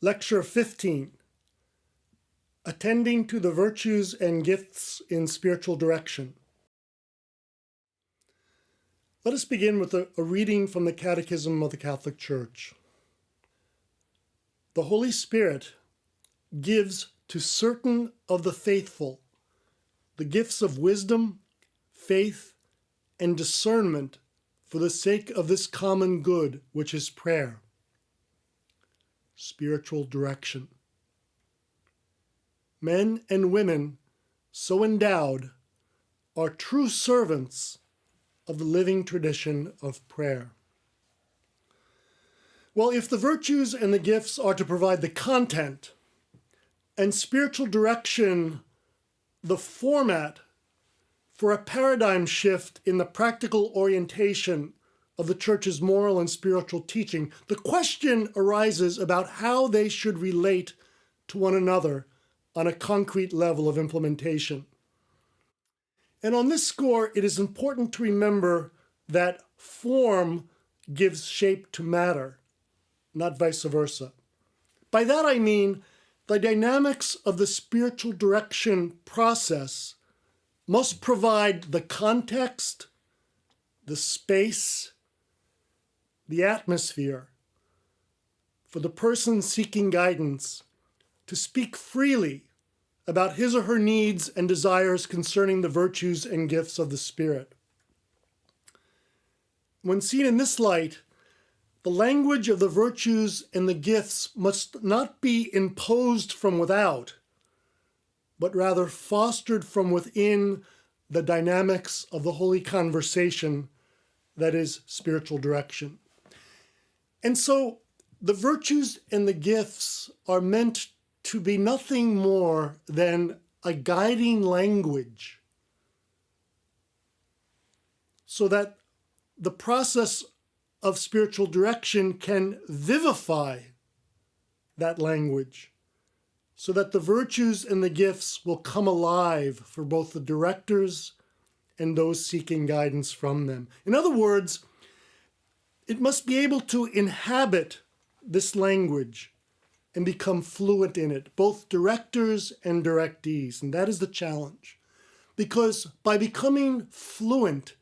Lecture 15, Attending to the Virtues and Gifts in Spiritual Direction. Let us begin with a reading from the Catechism of the Catholic Church. The Holy Spirit gives to certain of the faithful the gifts of wisdom, faith, and discernment for the sake of this common good, which is prayer. Spiritual direction. Men and women so endowed are true servants of the living tradition of prayer. Well, if the virtues and the gifts are to provide the content, and spiritual direction the format for a paradigm shift in the practical orientation of the Church's moral and spiritual teaching, the question arises about how they should relate to one another on a concrete level of implementation. And on this score, it is important to remember that form gives shape to matter, not vice versa. By that I mean the dynamics of the spiritual direction process must provide the context, the space, the atmosphere for the person seeking guidance to speak freely about his or her needs and desires concerning the virtues and gifts of the Spirit. When seen in this light, the language of the virtues and the gifts must not be imposed from without, but rather fostered from within the dynamics of the holy conversation that is spiritual direction. And so the virtues and the gifts are meant to be nothing more than a guiding language so that the process of spiritual direction can vivify that language so that the virtues and the gifts will come alive for both the directors and those seeking guidance from them. In other words, it must be able to inhabit this language and become fluent in it, both directors and directees. And that is the challenge. Because by becoming fluent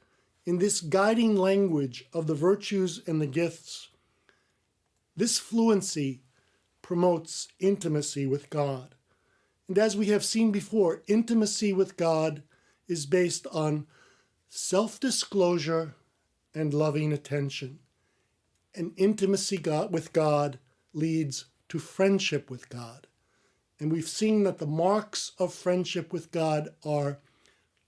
in this guiding language of the virtues and the gifts, this fluency promotes intimacy with God. And as we have seen before, intimacy with God is based on self-disclosure and loving attention. And intimacy with God leads to friendship with God. And we've seen that the marks of friendship with God are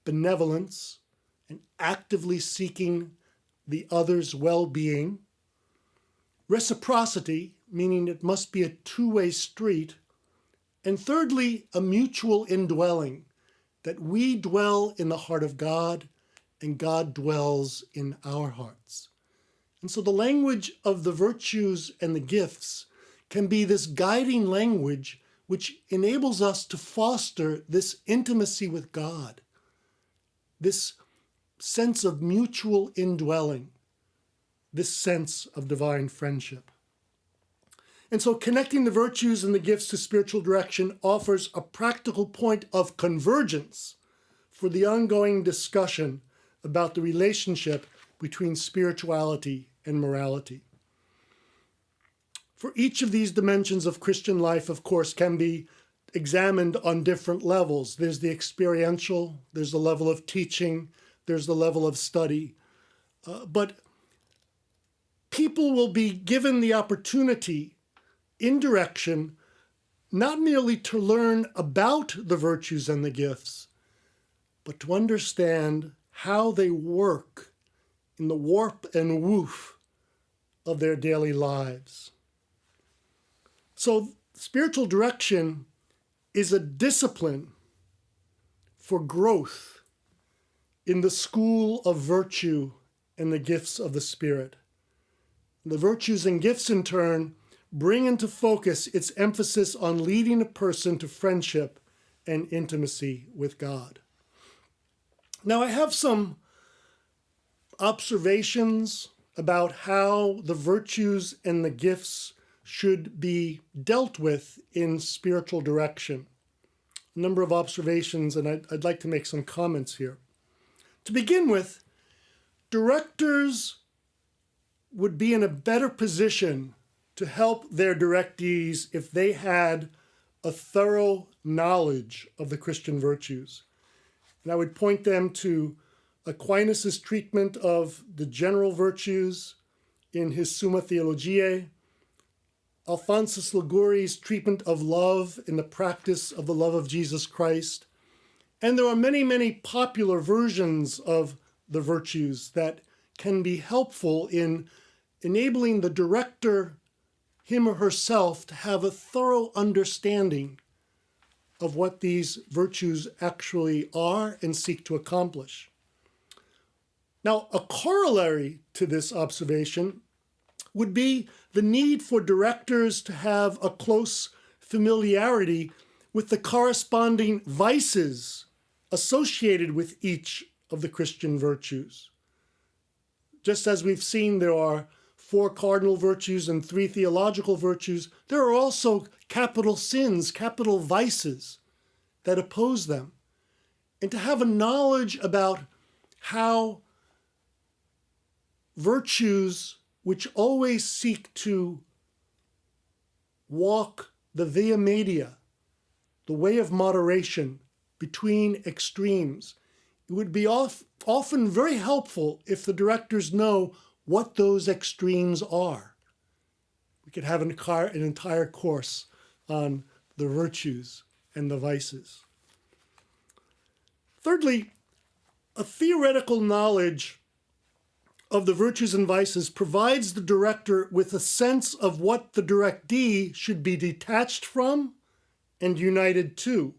benevolence and actively seeking the other's well-being, reciprocity, meaning it must be a two-way street, and thirdly, a mutual indwelling, that we dwell in the heart of God and God dwells in our hearts. And so the language of the virtues and the gifts can be this guiding language which enables us to foster this intimacy with God, this sense of mutual indwelling, this sense of divine friendship. And so connecting the virtues and the gifts to spiritual direction offers a practical point of convergence for the ongoing discussion about the relationship between spirituality and morality. For each of these dimensions of Christian life, of course, can be examined on different levels. There's the experiential, there's the level of teaching, there's the level of study. But people will be given the opportunity in direction not merely to learn about the virtues and the gifts, but to understand how they work in the warp and woof of their daily lives. So spiritual direction is a discipline for growth in the school of virtue and the gifts of the Spirit. The virtues and gifts, in turn, bring into focus its emphasis on leading a person to friendship and intimacy with God. Now, I have some observations about how the virtues and the gifts should be dealt with in spiritual direction. A number of observations, and I'd like to make some comments here. To begin with, directors would be in a better position to help their directees if they had a thorough knowledge of the Christian virtues. And I would point them to Aquinas' treatment of the general virtues in his Summa Theologiae, Alphonsus de Liguori's treatment of love in the practice of the love of Jesus Christ. And there are many, many popular versions of the virtues that can be helpful in enabling the director, him or herself, to have a thorough understanding of what these virtues actually are and seek to accomplish. Now, a corollary to this observation would be the need for directors to have a close familiarity with the corresponding vices associated with each of the Christian virtues. Just as we've seen, there are 4 cardinal virtues and 3 theological virtues, there are also capital sins, capital vices that oppose them. And to have a knowledge about how virtues which always seek to walk the via media, the way of moderation between extremes, it would be often very helpful if the directors know what those extremes are. We could have an entire course on the virtues and the vices. Thirdly, a theoretical knowledge of the virtues and vices provides the director with a sense of what the directee should be detached from and united to.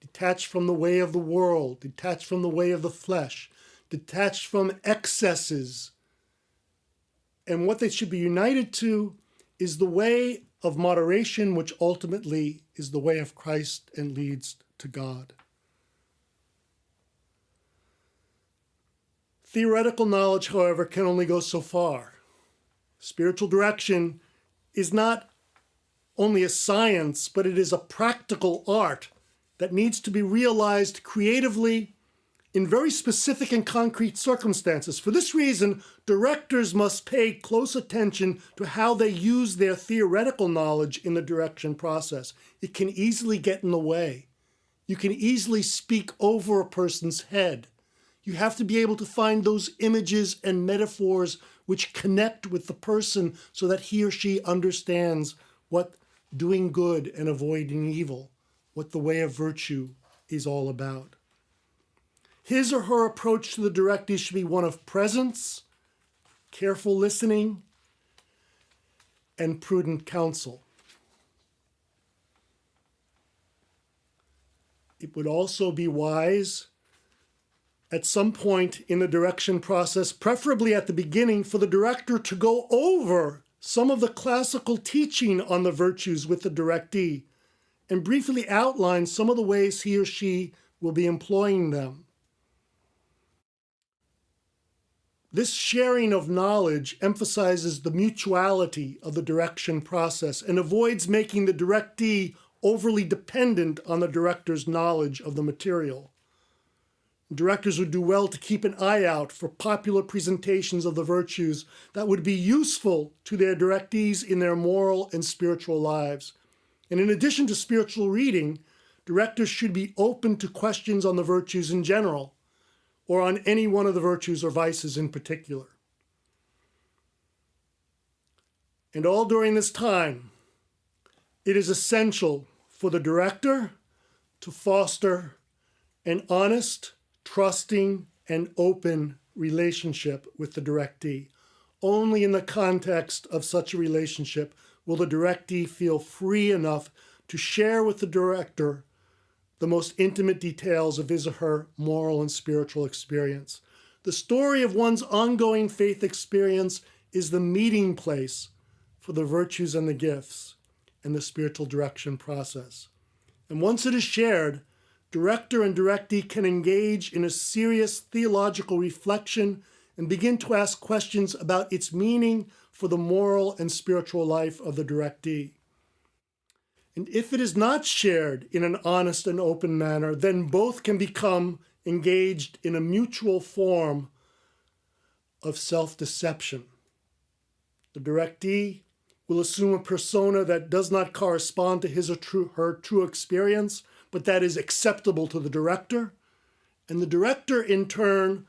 Detached from the way of the world, detached from the way of the flesh, detached from excesses. And what they should be united to is the way of moderation, which ultimately is the way of Christ and leads to God. Theoretical knowledge, however, can only go so far. Spiritual direction is not only a science, but it is a practical art that needs to be realized creatively in very specific and concrete circumstances. For this reason, directors must pay close attention to how they use their theoretical knowledge in the direction process. It can easily get in the way. You can easily speak over a person's head. You have to be able to find those images and metaphors which connect with the person so that he or she understands what doing good and avoiding evil, what the way of virtue is all about. His or her approach to the directee should be one of presence, careful listening, and prudent counsel. It would also be wise at some point in the direction process, preferably at the beginning, for the director to go over some of the classical teaching on the virtues with the directee and briefly outline some of the ways he or she will be employing them. This sharing of knowledge emphasizes the mutuality of the direction process and avoids making the directee overly dependent on the director's knowledge of the material. Directors would do well to keep an eye out for popular presentations of the virtues that would be useful to their directees in their moral and spiritual lives. And in addition to spiritual reading, directors should be open to questions on the virtues in general, or on any one of the virtues or vices in particular. And all during this time, it is essential for the director to foster an honest, trusting, and open relationship with the directee. Only in the context of such a relationship will the directee feel free enough to share with the director the most intimate details of his or her moral and spiritual experience. The story of one's ongoing faith experience is the meeting place for the virtues and the gifts and the spiritual direction process. And once it is shared, director and directee can engage in a serious theological reflection and begin to ask questions about its meaning for the moral and spiritual life of the directee. And if it is not shared in an honest and open manner, then both can become engaged in a mutual form of self-deception. The directee will assume a persona that does not correspond to his or her true experience, but that is acceptable to the director. And the director, in turn,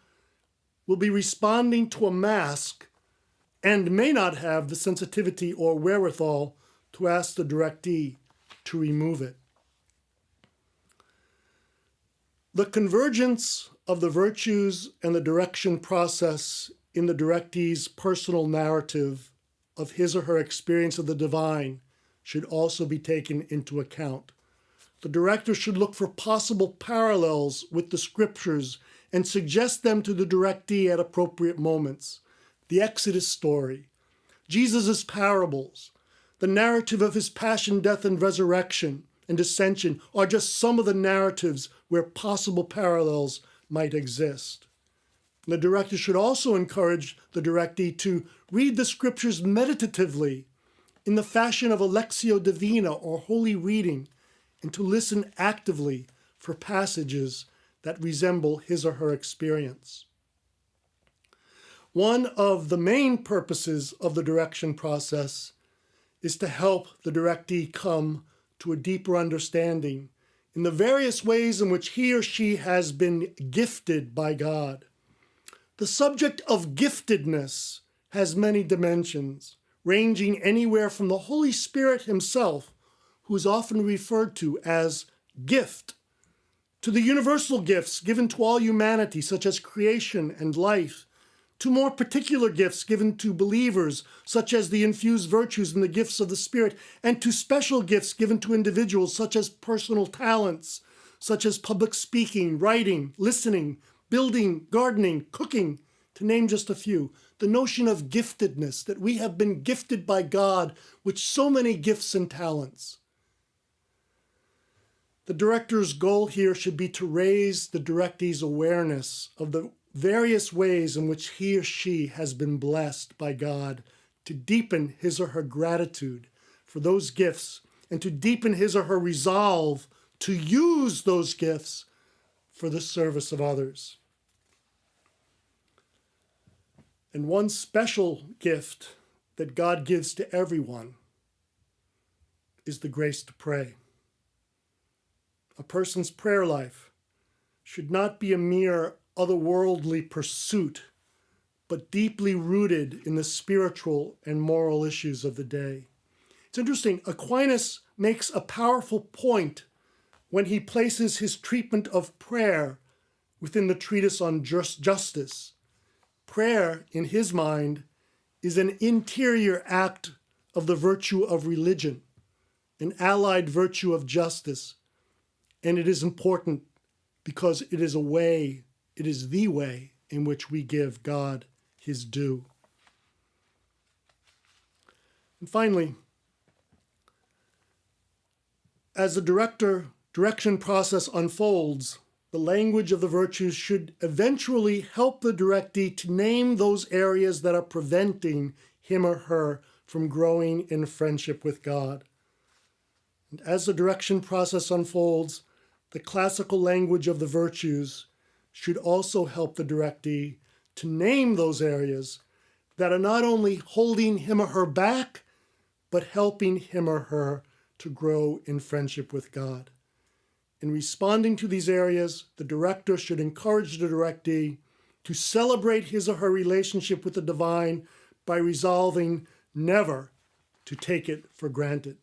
will be responding to a mask and may not have the sensitivity or wherewithal to ask the directee to remove it. The convergence of the virtues and the direction process in the directee's personal narrative of his or her experience of the divine should also be taken into account. The director should look for possible parallels with the scriptures and suggest them to the directee at appropriate moments. The Exodus story, Jesus' parables, the narrative of his passion, death, and resurrection and ascension are just some of the narratives where possible parallels might exist. The director should also encourage the directee to read the scriptures meditatively in the fashion of a lectio divina or holy reading, and to listen actively for passages that resemble his or her experience. One of the main purposes of the direction process is to help the directee come to a deeper understanding in the various ways in which he or she has been gifted by God. The subject of giftedness has many dimensions, ranging anywhere from the Holy Spirit himself, who is often referred to as gift, to the universal gifts given to all humanity, such as creation and life, to more particular gifts given to believers, such as the infused virtues and the gifts of the Spirit, and to special gifts given to individuals, such as personal talents, such as public speaking, writing, listening, building, gardening, cooking, to name just a few. The notion of giftedness, that we have been gifted by God with so many gifts and talents. The director's goal here should be to raise the directee's awareness of the various ways in which he or she has been blessed by God, to deepen his or her gratitude for those gifts, and to deepen his or her resolve to use those gifts for the service of others. And one special gift that God gives to everyone is the grace to pray. A person's prayer life should not be a mere otherworldly pursuit, but deeply rooted in the spiritual and moral issues of the day. It's interesting, Aquinas makes a powerful point when he places his treatment of prayer within the treatise on justice. Prayer, in his mind, is an interior act of the virtue of religion, an allied virtue of justice, and it is important because it is the way in which we give God his due. And finally, as the direction process unfolds, the language of the virtues should eventually help the directee to name those areas that are preventing him or her from growing in friendship with God. And as the direction process unfolds, the classical language of the virtues should also help the directee to name those areas that are not only holding him or her back, but helping him or her to grow in friendship with God. In responding to these areas, the director should encourage the directee to celebrate his or her relationship with the divine by resolving never to take it for granted.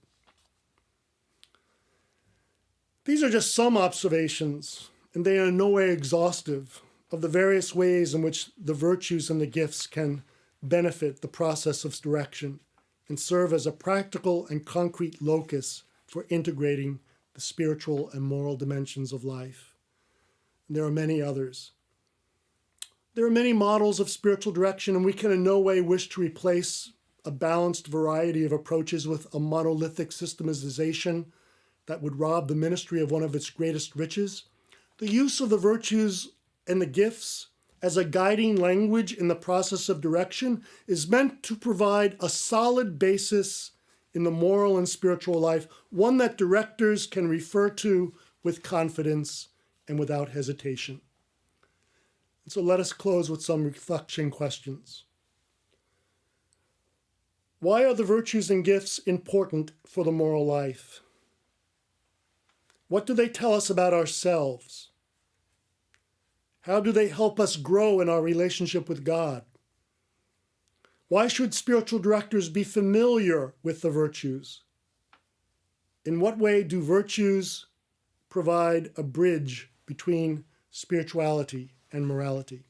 These are just some observations, and they are in no way exhaustive, of the various ways in which the virtues and the gifts can benefit the process of direction and serve as a practical and concrete locus for integrating the spiritual and moral dimensions of life. And there are many others. There are many models of spiritual direction, and we can in no way wish to replace a balanced variety of approaches with a monolithic systematization that would rob the ministry of one of its greatest riches. The use of the virtues and the gifts as a guiding language in the process of direction is meant to provide a solid basis in the moral and spiritual life, one that directors can refer to with confidence and without hesitation. And so let us close with some reflection questions. Why are the virtues and gifts important for the moral life? What do they tell us about ourselves? How do they help us grow in our relationship with God? Why should spiritual directors be familiar with the virtues? In what way do virtues provide a bridge between spirituality and morality?